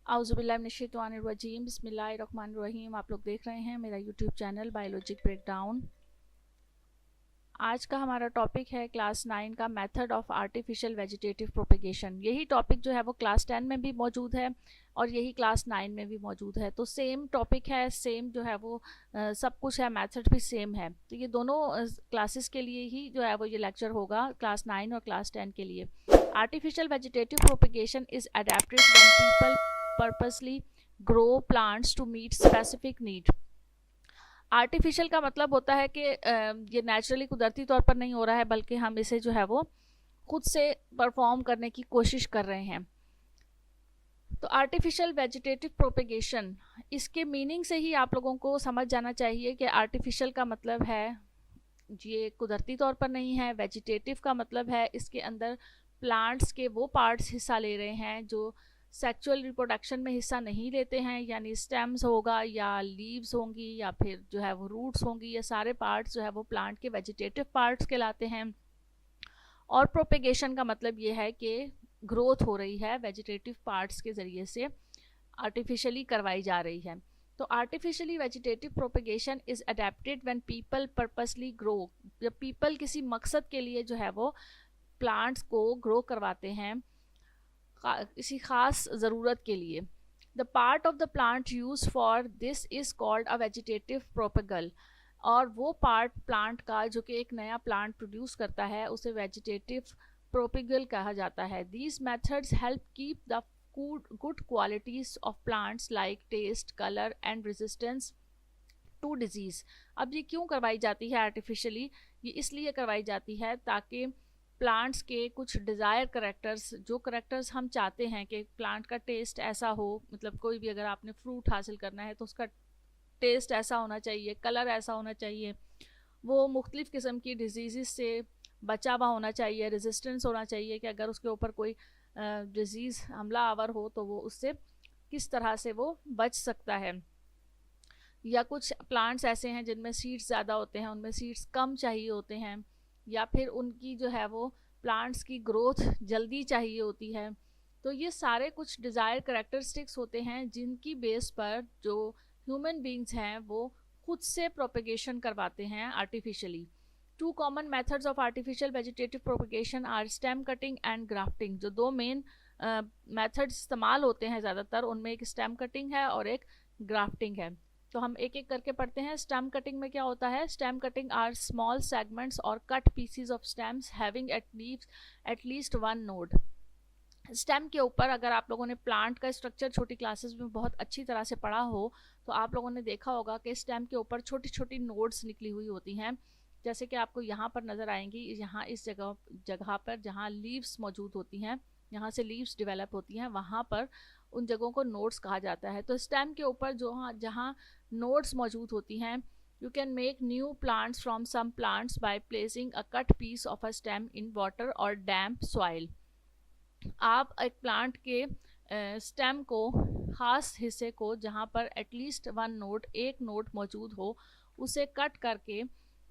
आउज़ुबिल्लाहिमिनश्शैतानिर्रजीम बिस्मिल्लाहिर्रहमानिर्रहीम। आप लोग देख रहे हैं मेरा यूट्यूब चैनल बायोलॉजिक ब्रेकडाउन। आज का हमारा टॉपिक है क्लास 9 का method of artificial vegetative propagation. यही टॉपिक जो है वो क्लास 10 में भी मौजूद है और यही क्लास 9 में भी मौजूद है। तो सेम टॉपिक है, सेम जो है वो सब कुछ है, मेथड भी सेम है। तो ये दोनों क्लासेस के लिए ही जो है वो ये लेक्चर होगा, क्लास 9 और क्लास 10 के लिए। Artificial vegetative propagation is adapted when people purposely grow plants to meet specific need. Artificial का मतलब होता है कि ये नेचुरली कुदरती तौर पर नहीं हो रहा है, बल्कि हम इसे जो है वो खुद से परफॉर्म करने की कोशिश कर रहे हैं। तो आर्टिफिशियल वेजिटेटिव प्रोपेगेशन, इसके मीनिंग से ही आप लोगों को समझ जाना चाहिए कि आर्टिफिशियल का मतलब है ये कुदरती तौर पर नहीं है। वेजिटेटिव का मतलब है इसके अंदर प्लांट्स के वो पार्ट्स हिस्सा ले रहे हैं जो सेक्सुअल रिप्रोडक्शन में हिस्सा नहीं लेते हैं, यानी स्टेम्स होगा या लीव्स होंगी या फिर जो है वो रूट्स होंगी। ये सारे पार्ट्स जो है वो प्लांट के वेजिटेटिव पार्ट्स कहलाते हैं। और प्रोपेगेशन का मतलब ये है कि ग्रोथ हो रही है वेजिटेटिव पार्ट्स के ज़रिए से, आर्टिफिशियली करवाई जा रही है। तो artificially vegetative propagation is adapted when people purposely grow, जब पीपल किसी मकसद के लिए जो है वो प्लांट्स को ग्रो करवाते हैं किसी खास ज़रूरत के लिए। The part of the plant use for this is called a vegetative propagule, और वो पार्ट प्लांट का जो कि एक नया प्लांट प्रोड्यूस करता है उसे वेजिटेटिव प्रोपेगल कहा जाता है। These methods help keep the good qualities of plants like taste, colour and resistance to disease. अब ये क्यों करवाई जाती है आर्टिफिशियली? ये इसलिए करवाई जाती है ताकि प्लांट्स के कुछ डिज़ायर करेक्टर्स, जो करेक्टर्स हम चाहते हैं कि प्लांट का टेस्ट ऐसा हो, मतलब कोई भी अगर आपने फ्रूट हासिल करना है तो उसका टेस्ट ऐसा होना चाहिए, कलर ऐसा होना चाहिए, वो मुख्तलिफ़ किस्म की डिजीज़ से बचा हुआ होना चाहिए, रेजिस्टेंस होना चाहिए कि अगर उसके ऊपर कोई डिजीज़ हमला आवर हो तो वो उससे किस तरह से वो बच सकता है। या कुछ प्लांट्स ऐसे हैं जिनमें सीड्स ज़्यादा होते हैं, उनमें सीड्स कम चाहिए होते हैं, या फिर उनकी जो है वो प्लांट्स की ग्रोथ जल्दी चाहिए होती है। तो ये सारे कुछ डिज़ायर करैक्टरिस्टिक्स होते हैं जिनकी बेस पर जो ह्यूमन बींग्स हैं वो खुद से प्रोपेगेशन करवाते हैं artificially. Two common methods of artificial vegetative propagation are stem cutting and grafting. जो दो मेन मेथड्स इस्तेमाल होते हैं ज़्यादातर, उनमें एक स्टेम कटिंग है और एक ग्राफ्टिंग है। तो हम एक एक करके पढ़ते हैं। स्टेम कटिंग में क्या होता है? Stem cutting are small segments और cut pieces of stems having at least one node. Stem के ऊपर अगर आप लोगों ने प्लांट का स्ट्रक्चर छोटी क्लासेस में बहुत अच्छी तरह से पढ़ा हो तो आप लोगों ने देखा होगा कि स्टेम के ऊपर छोटी छोटी नोड्स निकली हुई होती हैं, जैसे कि आपको यहाँ पर नज़र आएंगी। यहाँ इस जगह पर जहाँ लीव्स मौजूद होती हैं, यहाँ से लीव्स डेवलप होती हैं, वहाँ पर उन जगहों को नोड्स कहा जाता है। तो स्टेम के ऊपर जो जहाँ नोड्स मौजूद होती हैं, you can make new plants from some plants by placing a cut piece of a stem in water और डैम्प सॉइल। आप एक प्लांट के स्टेम को, खास हिस्से को जहाँ पर एटलीस्ट वन नोड, एक नोड मौजूद हो, उसे कट करके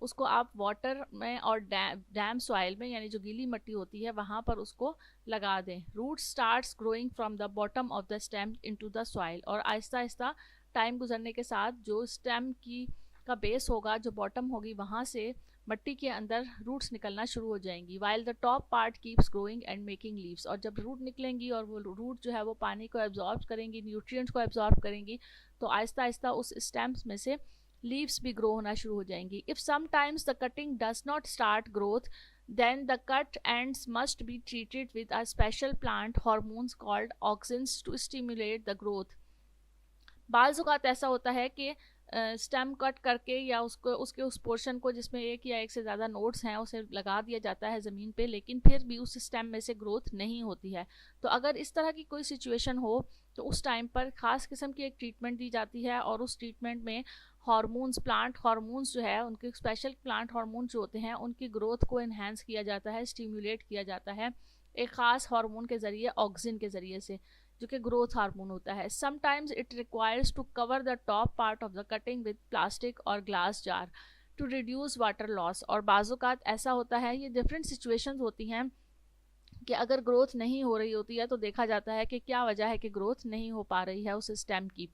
उसको आप वाटर में और डैम सॉइल में, यानी जो गीली मिट्टी होती है वहाँ पर उसको लगा दें। Root starts growing from the bottom of the stem into the soil, और आहिस्ता आहिस्ता टाइम गुजरने के साथ जो स्टेम की का बेस होगा, जो बॉटम होगी, वहाँ से मिट्टी के अंदर रूट्स निकलना शुरू हो जाएंगी। While the top part keeps growing and making leaves, और जब रूट निकलेंगी और वो रूट जो है वो पानी को एब्जॉर्ब करेंगी, न्यूट्रिएंट्स को एब्जॉर्ब करेंगी, तो आहिस्ता आहिस्ता उस स्टेम्स में से लीव्स भी ग्रो होना शुरू हो जाएंगी। If sometimes the cutting does not start growth, then the cut ends must be treated with a special plant hormones called auxins to stimulate the growth। बाज़ औक़ात ऐसा होता है कि स्टेम कट करके या उसको उसके उस पोर्शन को जिसमें एक या एक से ज़्यादा नोड्स हैं उसे लगा दिया जाता है ज़मीन पे, लेकिन फिर भी उस स्टेम में से ग्रोथ नहीं होती है। तो अगर इस तरह की कोई सिचुएशन हो तो उस टाइम पर ख़ास किस्म की एक ट्रीटमेंट दी जाती है, और उस ट्रीटमेंट में हार्मोन्स, प्लांट हार्मोन्स जो है, उनके स्पेशल प्लांट हार्मोन जो होते हैं उनकी ग्रोथ को इन्हेंस किया जाता है, स्टिमुलेट किया जाता है एक ख़ास हार्मोन के ज़रिए, ऑक्सिन के ज़रिए से, जो कि ग्रोथ हार्मोन होता है। Sometimes it requires to cover the top part of the cutting with plastic और glass jar to reduce water loss. और बाज़ औक़ात ऐसा होता है, ये डिफरेंट सिचुएशंस होती हैं कि अगर ग्रोथ नहीं हो रही होती है तो देखा जाता है कि क्या वजह है कि ग्रोथ नहीं हो पा रही है उस स्टेम की।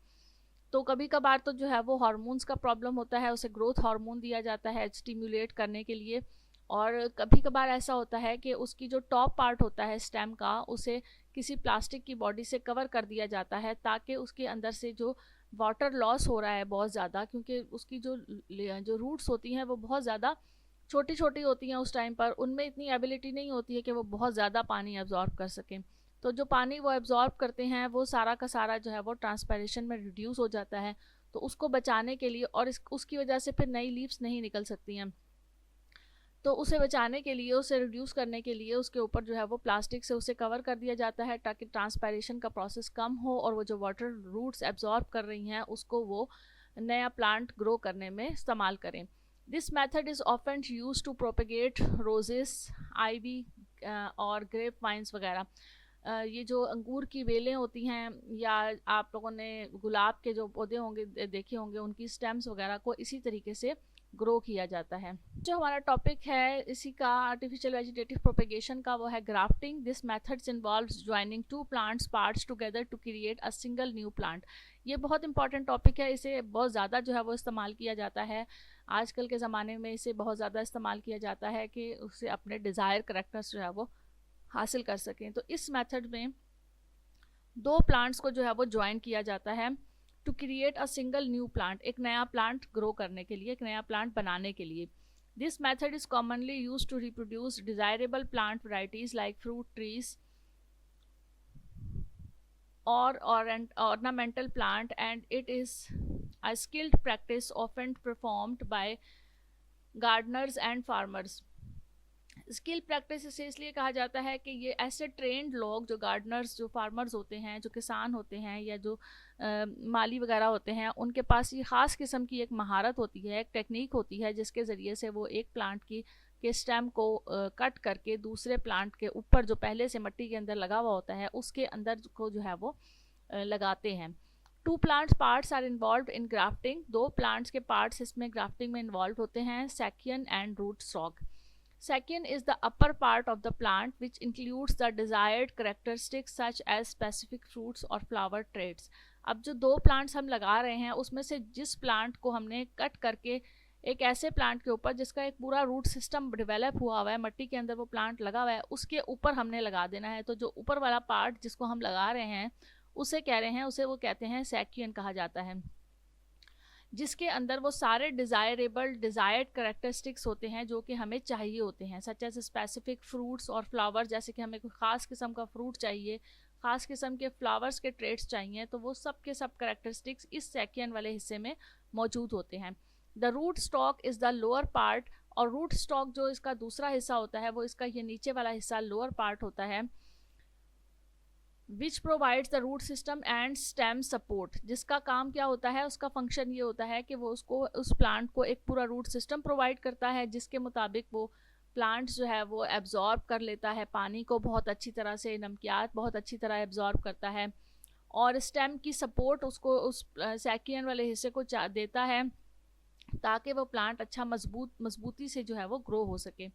तो कभी कभार तो जो है वो हार्मोन्स का प्रॉब्लम होता है, उसे ग्रोथ हार्मोन दिया जाता है स्टिम्युलेट करने के लिए। और कभी कभार ऐसा होता है कि उसकी जो टॉप पार्ट होता है स्टेम का, उसे किसी प्लास्टिक की बॉडी से कवर कर दिया जाता है ताकि उसके अंदर से जो वाटर लॉस हो रहा है बहुत ज़्यादा, क्योंकि उसकी जो जो रूट्स होती हैं वो बहुत ज़्यादा छोटी छोटी होती हैं उस टाइम पर, उनमें इतनी एबिलिटी नहीं होती है कि वो बहुत ज़्यादा पानी एब्जॉर्ब कर सकें। तो जो पानी वो एब्जॉर्ब करते हैं वो सारा का सारा जो है वो ट्रांसपायरेशन में रिड्यूस हो जाता है। तो उसको बचाने के लिए, और उसकी वजह से फिर नई लीव्स नहीं निकल सकती हैं, तो उसे बचाने के लिए, उसे रिड्यूस करने के लिए उसके ऊपर जो है वो प्लास्टिक से उसे कवर कर दिया जाता है ताकि ट्रांसपायरेशन का प्रोसेस कम हो और वो जो वाटर रूट्स एब्जॉर्ब कर रही हैं उसको वो नया प्लांट ग्रो करने में इस्तेमाल करें। This method is often use to propagate roses, ivy और ग्रेप वाइन्स वगैरह। ये जो अंगूर की बेलें होती हैं, या आप लोगों ने गुलाब के जो पौधे होंगे देखे होंगे, उनकी स्टेम्स वगैरह को इसी तरीके से ग्रो किया जाता है। जो हमारा टॉपिक है इसी का आर्टिफिशियल वेजिटेटिव प्रोपेगेशन का, वो है grafting. This methods involves joining two plants parts together to create a single new plant. ये बहुत इंपॉर्टेंट टॉपिक है, इसे बहुत ज़्यादा जो है वो इस्तेमाल किया जाता है आजकल के ज़माने में। इसे बहुत ज़्यादा इस्तेमाल किया जाता है कि उससे अपने डिज़ायर करेक्टर्स जो है वो हासिल कर सकें। तो इस मेथड में दो प्लांट्स को जो है वो ज्वाइन किया जाता है to create a single new plant, एक नया प्लांट ग्रो करने के लिए, एक नया प्लांट बनाने के लिए। This method is commonly use to reproduce desirable plant varieties like fruit trees or an ornamental plant, and it is a skilled practice often performed by gardeners and farmers। Skill practice इसे इसलिए कहा जाता है कि ये ऐसे trend लोग, जो गार्डनर्स, जो फार्मर्स होते हैं, जो किसान होते हैं, या जो माली वगैरह होते हैं, उनके पास ये ख़ास किस्म की एक महारत होती है, एक टेक्निक होती है जिसके ज़रिए से वो एक प्लांट के स्टेम को कट करके दूसरे प्लांट के ऊपर जो पहले से मिट्टी के अंदर लगा हुआ होता है उसके अंदर को जो है वो लगाते हैं। Two plants parts are involve in grafting. दो प्लांट्स के पार्ट्स इसमें ग्राफ्टिंग में इन्वॉल्व होते हैं, scion and root stock. Second is the upper part of the plant, which includes the desired characteristics such as specific fruits or flower traits। अब जो दो plants हम लगा रहे हैं उसमें से जिस प्लांट को हमने कट करके एक ऐसे प्लांट के ऊपर जिसका एक पूरा रूट सिस्टम डेवलप हुआ है, मिट्टी के अंदर वो प्लांट लगा हुआ है, उसके ऊपर हमने लगा देना है। तो जो ऊपर वाला पार्ट जिसको हम लगा रहे हैं उसे कह रहे हैं, उसे वो कहते हैं सेक्यून कहा जाता है, जिसके अंदर वो सारे डिज़ायर्ड करेक्टरिस्टिक्स होते हैं जो कि हमें चाहिए होते हैं, सच एज स्पेसिफिक फ्रूट्स और फ्लावर। जैसे कि हमें कोई ख़ास किस्म का फ्रूट चाहिए, ख़ास किस्म के फ्लावर्स के ट्रेट्स चाहिए, तो वो सब के सब करेक्टरिस्टिक्स इस सेक्शन वाले हिस्से में मौजूद होते हैं। The root stock is the lower part, और रूट स्टॉक जो इसका दूसरा हिस्सा होता है वो इसका ये नीचे वाला हिस्सा लोअर पार्ट होता है, which provides the root system and stem support. जिसका काम क्या होता है, उसका फंक्शन ये होता है कि वो उसको, उस प्लांट को एक पूरा रूट सिस्टम प्रोवाइड करता है जिसके मुताबिक वो प्लांट जो है वो एब्जॉर्ब कर लेता है पानी को बहुत अच्छी तरह से, नमकियात बहुत अच्छी तरह एब्जॉर्ब करता है, और स्टेम की सपोर्ट उसको उस सेकियन वाले हिस्से को देता है ताकि वो प्लांट अच्छा मजबूती से जो है वो ग्रो हो सके।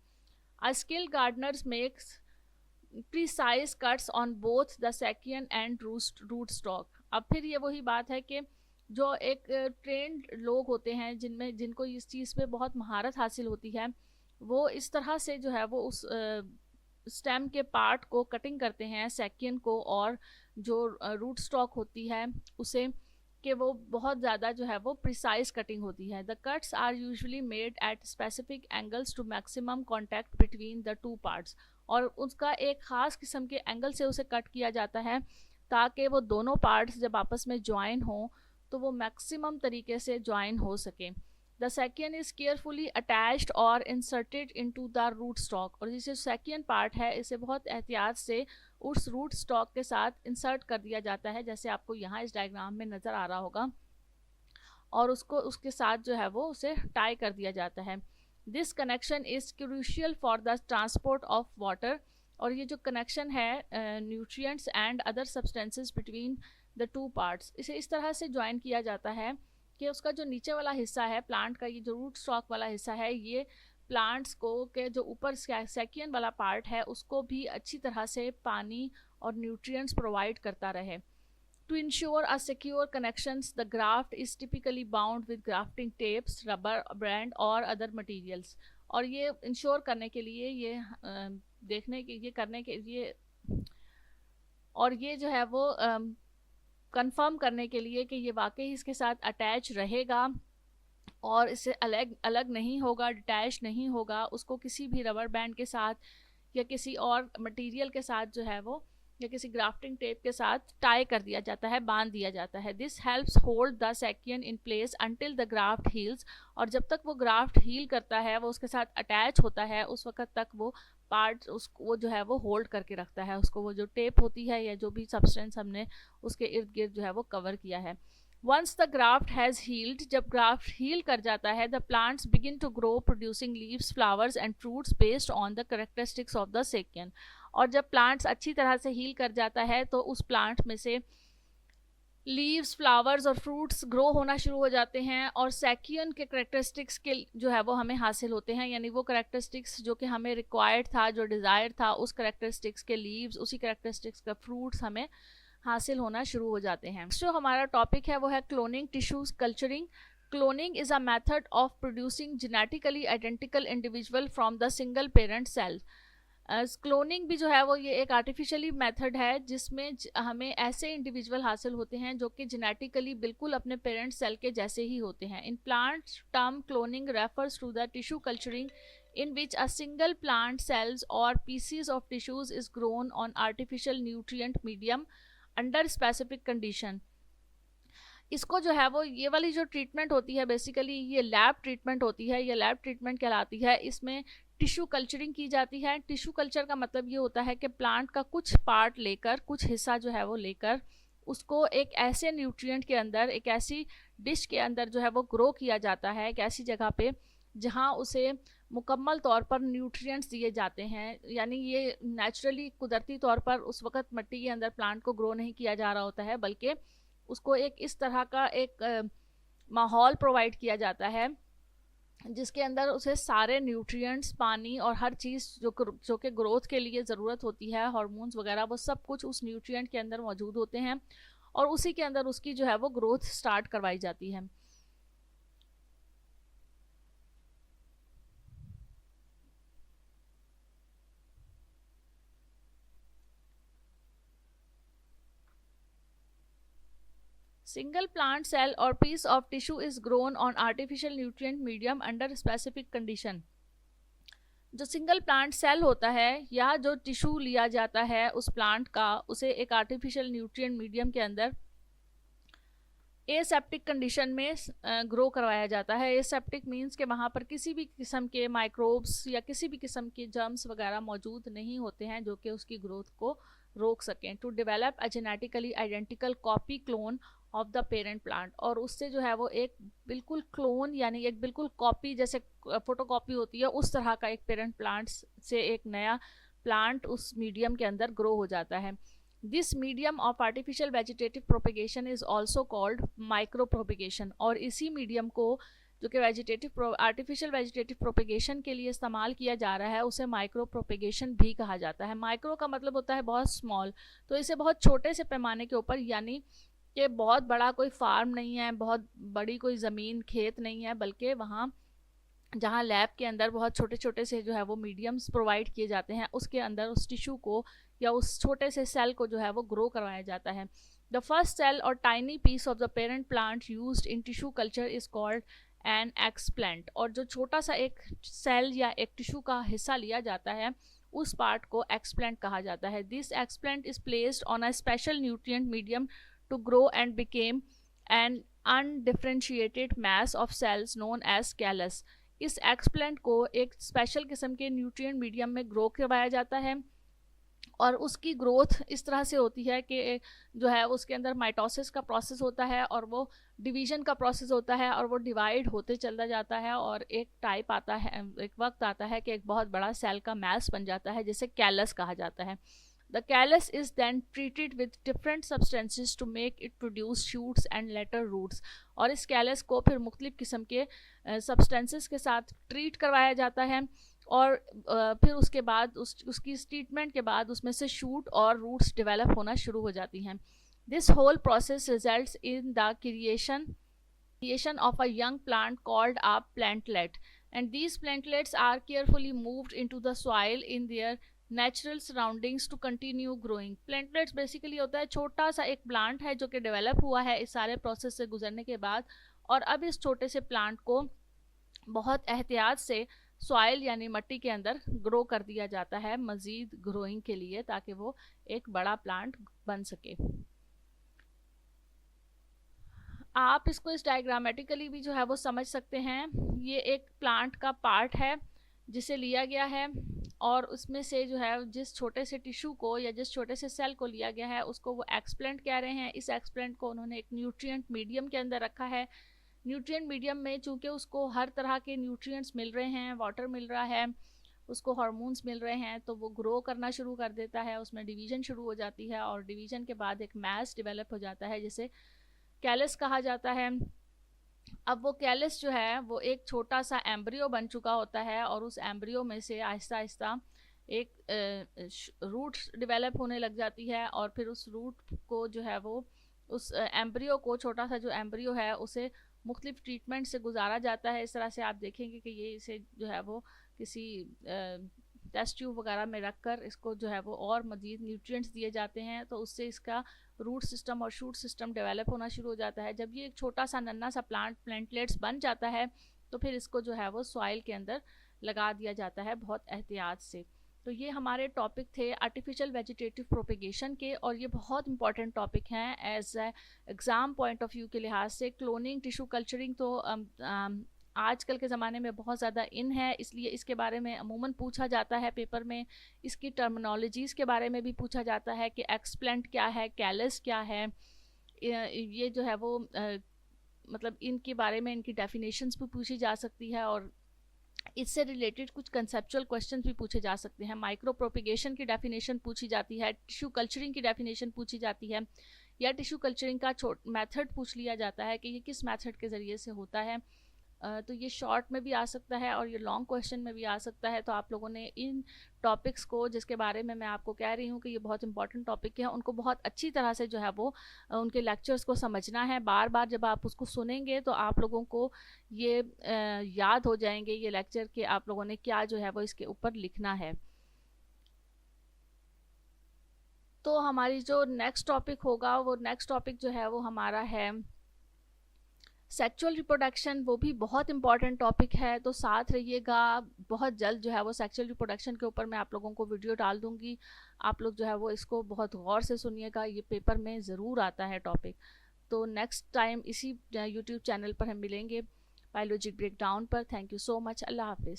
A skilled gardeners makes precise cuts on both the scion and root stock. अब फिर ये वही बात है कि जो एक ट्रेंड लोग होते हैं जिनको इस चीज़ पे बहुत महारत हासिल होती है, वो इस तरह से जो है वो उस स्टेम के पार्ट को कटिंग करते हैं, सेकियन को और जो रूट स्टॉक होती है उसे, कि वो बहुत ज़्यादा जो है वो प्रिसाइज कटिंग होती है। The cuts are usually made at specific angles to maximum contact between the two parts, और उसका एक ख़ास किस्म के एंगल से उसे कट किया जाता है ताकि वो दोनों पार्ट्स जब आपस में ज्वाइन हो तो वो मैक्सिमम तरीके से ज्वाइन हो सके। The scion is carefully attached और inserted into the root stock, और जिसे सेकियन पार्ट है इसे बहुत एहतियात से उस रूट स्टॉक के साथ इंसर्ट कर दिया जाता है, जैसे आपको यहाँ इस डायग्राम में नज़र आ रहा होगा, और उसको उसके साथ जो है वो उसे टाई कर दिया जाता है। This connection is crucial for the transport of water, और ये जो कनेक्शन है nutrients and other substances between the two parts, इसे इस तरह से ज्वाइन किया जाता है कि उसका जो नीचे वाला हिस्सा है प्लांट का, ये जो रूट स्टॉक वाला हिस्सा है, ये प्लांट्स को के जो ऊपर सेकियन वाला पार्ट है उसको भी अच्छी तरह से पानी और न्यूट्रिएंट्स प्रोवाइड करता रहे. To ensure a secure connections, the graft is typically bound with grafting tapes, rubber band और other materials. और ये इंश्योर करने के लिए देखने के ये करने के लिए और ये जो है वो कंफर्म करने के लिए कि ये वाकई इसके साथ अटैच रहेगा और इससे अलग अलग नहीं होगा, डिटैच नहीं होगा, उसको किसी भी रबर बैंड के साथ या किसी और मटेरियल के साथ जो है वो या किसी ग्राफ्टिंग टेप के साथ टाई कर दिया जाता है, बांध दिया जाता है. This helps hold the scion in place until the graft heals. और जब तक वो ग्राफ्ट हील करता है, वो उसके साथ अटैच होता है, उस वक्त तक वो पार्ट वो जो है वो होल्ड करके रखता है उसको. वो जो टेप होती है या जो भी सब्सटेंस हमने उसके इर्द गिर्द जो है वो कवर किया है. Once the graft has healed, जब ग्राफ्ट हील कर जाता है, the plants begin to grow producing leaves, flowers and fruits based on the characteristics of the scion. और जब प्लांट्स अच्छी तरह से हील कर जाता है तो उस प्लांट में से लीव्स, फ्लावर्स और फ्रूट्स ग्रो होना शुरू हो जाते हैं और सेकियन के कैरेक्टरिस्टिक्स के जो है वो हमें हासिल होते हैं. यानी वो कैरेक्टरिस्टिक्स जो कि हमें रिक्वायर्ड था, जो डिज़ायर था, उस कैरेक्टरिस्टिक्स के लीव्स, उसी कैरेक्टरिस्टिक्स का फ्रूट्स हमें हासिल होना शुरू हो जाते हैं. जो हमारा टॉपिक है वो है cloning, tissues culturing. Cloning is a method of producing genetically identical individual from the single parent cell. Cloning भी जो है वो ये एक आर्टिफिशियली मेथड है जिसमें हमें ऐसे इंडिविजुअल हासिल होते हैं जो कि जेनेटिकली बिल्कुल अपने पेरेंट सेल के जैसे ही होते हैं. In plant term cloning refers to the tissue culturing in which a single plant cells or pieces of tissues is grown on artificial nutrient medium under specific condition. इसको जो है वो ये वाली जो ट्रीटमेंट होती है बेसिकली ये लैब ट्रीटमेंट होती है, ये लैब ट्रीटमेंट कहलाती है. इसमें टिश्यू कल्चरिंग की जाती है. टिश्यू कल्चर का मतलब ये होता है कि प्लांट का कुछ पार्ट लेकर, कुछ हिस्सा जो है वो लेकर उसको एक ऐसे न्यूट्रिएंट के अंदर, एक ऐसी डिश के अंदर जो है वो ग्रो किया जाता है, एक ऐसी जगह पे जहाँ उसे मुकम्मल तौर पर न्यूट्रिएंट्स दिए जाते हैं. यानी ये नेचुरली कुदरती तौर पर उस वक्त मिट्टी के अंदर प्लांट को ग्रो नहीं किया जा रहा होता है, बल्कि उसको एक इस तरह का एक माहौल प्रोवाइड किया जाता है जिसके अंदर उसे सारे न्यूट्रिएंट्स, पानी और हर चीज़ जो कि ग्रोथ के लिए ज़रूरत होती है, हार्मोन्स वगैरह, वो सब कुछ उस न्यूट्रिएंट के अंदर मौजूद होते हैं और उसी के अंदर उसकी जो है वो ग्रोथ स्टार्ट करवाई जाती है. Single plant cell or piece of tissue is grown on artificial nutrient medium under specific condition. जो सिंगल प्लांट सेल होता है या जो टिश्यू लिया जाता है उस प्लांट का, उसे एक आर्टिफिशियल न्यूट्रिएंट मीडियम के अंदर एसेप्टिक कंडीशन में ग्रो करवाया जाता है. एसेप्टिक मीन्स कि वहाँ पर किसी भी किस्म के माइक्रोब्स या किसी भी किस्म के जर्म्स वगैरह मौजूद नहीं होते हैं जो कि उसकी ग्रोथ को रोक सकें. To develop a genetically identical copy clone of the parent plant. और उससे जो है वो एक बिल्कुल क्लोन यानी एक बिल्कुल कॉपी, जैसे फोटो कॉपी होती है, उस तरह का एक पेरेंट प्लांट से एक नया प्लांट उस मीडियम के अंदर ग्रो हो जाता है. This medium of artificial vegetative propagation is also called micro propagation. और इसी मीडियम को जो कि आर्टिफिशियल वेजिटेटिव प्रोपेगेशन के लिए इस्तेमाल किया जा रहा है उसे माइक्रो प्रोपेगेशन भी कहा जाता है. माइक्रो का मतलब होता है बहुत स्मॉल, तो इसे बहुत छोटे से पैमाने के ऊपर, यानी कि बहुत बड़ा कोई फार्म नहीं है, बहुत बड़ी कोई ज़मीन खेत नहीं है, बल्कि वहाँ जहाँ लैब के अंदर बहुत छोटे छोटे से जो है वो मीडियम्स प्रोवाइड किए जाते हैं, उसके अंदर उस टिश्यू को या उस छोटे से सेल को जो है वो ग्रो करवाया जाता है. द फर्स्ट सेल और tiny piece of the parent plant used in tissue culture is called an explant. और जो छोटा सा एक सेल या एक टिश्यू का हिस्सा लिया जाता है उस पार्ट को एक्सप्लांट कहा जाता है. This explant is placed on a special nutrient medium to grow and became an undifferentiated mass of cells known as callus. इस एक्सप्लांट को एक स्पेशल किस्म के न्यूट्रिएंट मीडियम में ग्रो करवाया जाता है और उसकी ग्रोथ इस तरह से होती है कि जो है उसके अंदर माइटोसिस का प्रोसेस होता है और वो डिवीजन का प्रोसेस होता है और वो डिवाइड होते चला जाता है और एक टाइप आता है, एक वक्त आता है कि एक बहुत बड़ा सेल का मैस बन जाता है जिसे कैलस कहा जाता है. The callus is then treated with different substances to make it produce shoots and later roots. और इस कैलस को फिर मुख्तलिफ किस्म के सब्सटेंसेस के साथ ट्रीट करवाया जाता है और फिर उसके बाद उसकी ट्रीटमेंट के बाद उसमें से शूट और रूट्स डेवलप होना शुरू हो जाती हैं. This whole process results in the creation of a young plant called a plantlet, and these plantlets are carefully moved into the soil in their natural surroundings to continue growing. Plantlets basically होता है छोटा सा एक plant है जो कि develop हुआ है इस सारे प्रोसेस से गुजरने के बाद, और अब इस छोटे से प्लांट को बहुत एहतियात से सॉइल यानी मिट्टी के अंदर ग्रो कर दिया जाता है मज़ीद ग्रोइंग के लिए, ताकि वो एक बड़ा प्लांट बन सके. आप इसको इस डायग्रामेटिकली भी जो है वो समझ सकते हैं. ये एक प्लांट का पार्ट है जिसे लिया गया है और उसमें से जो है जिस छोटे से टिश्यू को या जिस छोटे से सेल को लिया गया है उसको वो एक्सप्लेंट कह रहे हैं. इस एक्सप्लेंट को उन्होंने एक न्यूट्रिएंट मीडियम के अंदर रखा है. न्यूट्रिएंट मीडियम में चूँकि उसको हर तरह के न्यूट्रिएंट्स मिल रहे हैं, वाटर मिल रहा है, उसको हार्मोन्स मिल रहे हैं, तो वो ग्रो करना शुरू कर देता है. उसमें डिवीज़न शुरू हो जाती है और डिवीज़न के बाद एक मैस डेवलप हो जाता है जिसे कैलस कहा जाता है. अब वो कैलस जो है वो एक छोटा सा एम्ब्रियो बन चुका होता है और उस एम्ब्रियो में से आहिस्ता आहिस्ता एक रूट डेवलप होने लग जाती है और फिर उस रूट को जो है वो उस एम्ब्रियो को, छोटा सा जो एम्ब्रियो है, उसे मुख्तलिफ ट्रीटमेंट से गुजारा जाता है. इस तरह से आप देखेंगे कि ये इसे जो है वो किसी टेस्ट ट्यूब वगैरह में रख कर इसको जो है वो और मज़ीद न्यूट्रिएंट्स दिए जाते हैं, तो उससे इसका रूट सिस्टम और शूट सिस्टम डेवलप होना शुरू हो जाता है. जब ये एक छोटा सा नन्ना सा प्लांटलेट्स बन जाता है तो फिर इसको जो है वो सॉइल के अंदर लगा दिया जाता है बहुत एहतियात से. तो ये हमारे टॉपिक थे आर्टिफिशियल वेजिटेटिव प्रोपेगेशन के, और ये बहुत इंपॉर्टेंट टॉपिक हैं as exam point of view के लिहाज से. क्लोनिंग, टिश्यू कल्चरिंग तो आजकल के ज़माने में बहुत ज़्यादा इन है, इसलिए इसके बारे में अमूमन पूछा जाता है पेपर में. इसकी टर्मिनोलॉजीज़ के बारे में भी पूछा जाता है कि एक्सप्लेंट क्या है, कैलस क्या है, ये जो है वो मतलब इनके बारे में इनकी डेफिनेशंस भी पूछी जा सकती है और इससे रिलेटेड कुछ कंसेप्चुअल क्वेश्चन भी पूछे जा सकते हैं. माइक्रो प्रोपिगेशन की डेफिनेशन पूछी जाती है, टिश्यू कल्चरिंग की डेफिनेशन पूछी जाती है, या टिश्यू कल्चरिंग का मेथड पूछ लिया जाता है कि ये किस मेथड के ज़रिए से होता है. तो ये शॉर्ट में भी आ सकता है और ये लॉन्ग क्वेश्चन में भी आ सकता है. तो आप लोगों ने इन टॉपिक्स को, जिसके बारे में मैं आपको कह रही हूँ कि ये बहुत इंपॉर्टेंट टॉपिक है, उनको बहुत अच्छी तरह से जो है वो उनके लेक्चर्स को समझना है. बार बार जब आप उसको सुनेंगे तो आप लोगों को ये याद हो जाएंगे ये लेक्चर कि आप लोगों ने क्या जो है वो इसके ऊपर लिखना है. तो हमारी जो नेक्स्ट टॉपिक होगा, वो नेक्स्ट टॉपिक जो है वो हमारा है सेक्सुअल रिप्रोडक्शन. वो भी बहुत इंपॉर्टेंट टॉपिक है, तो साथ रहिएगा. बहुत जल्द जो है वो सेक्सुअल रिप्रोडक्शन के ऊपर मैं आप लोगों को वीडियो डाल दूंगी. आप लोग जो है वो इसको बहुत गौर से सुनिएगा, ये पेपर में ज़रूर आता है टॉपिक. तो नेक्स्ट टाइम इसी यूट्यूब चैनल पर हम मिलेंगे बायोलॉजी ब्रेकडाउन पर. Thank you so much. अल्लाह हाफिज़.